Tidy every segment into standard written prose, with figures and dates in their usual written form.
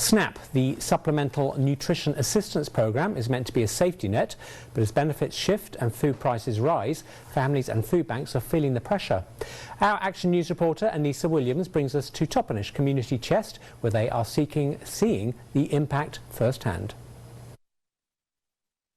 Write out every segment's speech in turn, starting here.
SNAP, the Supplemental Nutrition Assistance Program, is meant to be a safety net, but as benefits shift and food prices rise, families and food banks are feeling the pressure. Our Action News reporter Anissa Williams brings us to Toppenish Community Chest, where they are seeing the impact firsthand.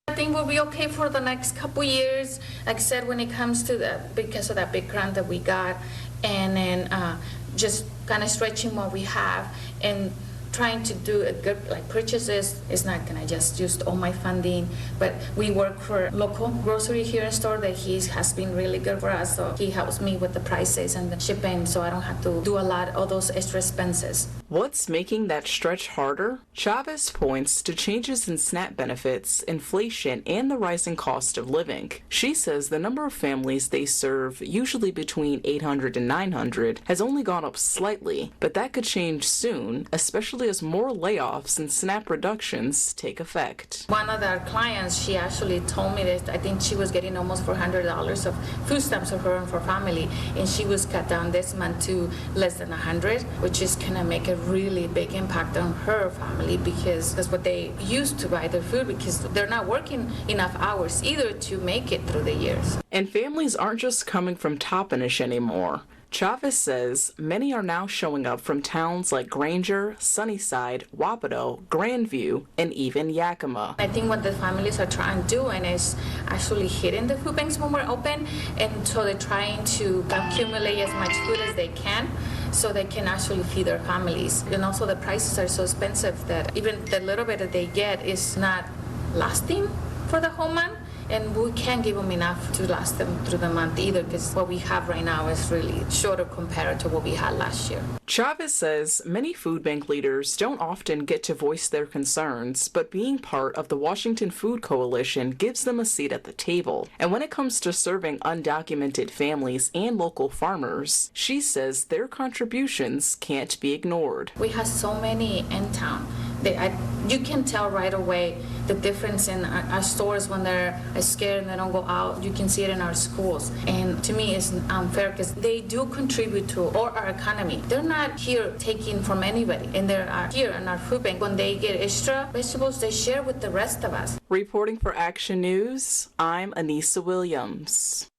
I think we'll be okay for the next couple years. Like I said, when it comes to because of that big grant that we got, and then just kind of stretching what we have and trying to do a good purchases. Is not gonna just use all my funding, but we work for local grocery here store that has been really good for us. So he helps me with the prices and the shipping, so I don't have to do a lot of those extra expenses. What's making that stretch harder? Chavez points to changes in SNAP benefits, inflation, and the rising cost of living. She says the number of families they serve, usually between 800 and 900, has only gone up slightly, but that could change soon, especially as more layoffs and SNAP reductions take effect. One of our clients, she actually told me that I think she was getting almost $400 of food stamps for her and for family, and she was cut down this month to less than 100, which is gonna make a really big impact on her family, because that's what they used to buy their food, because they're not working enough hours either to make it through the years. And families aren't just coming from Toppenish anymore. Chavez says many are now showing up from towns like Granger, Sunnyside, Wapato, Grandview, and even Yakima. I think what the families are trying to do is actually hitting the food banks when we're open, and so they're trying to accumulate as much food as they can so they can actually feed their families. And also the prices are so expensive that even the little bit that they get is not lasting for the whole month. And we can't give them enough to last them through the month either, because what we have right now is really shorter compared to what we had last year. Chavez says many food bank leaders don't often get to voice their concerns, but being part of the Washington Food Coalition gives them a seat at the table. And when it comes to serving undocumented families and local farmers, she says their contributions can't be ignored. We have so many in town. You can tell right away the difference in our stores when they're scared and they don't go out. You can see it in our schools. And to me, it's unfair because they do contribute to our economy. They're not here taking from anybody, and they're here in our food bank. When they get extra vegetables, they share with the rest of us. Reporting for Action News, I'm Anissa Williams.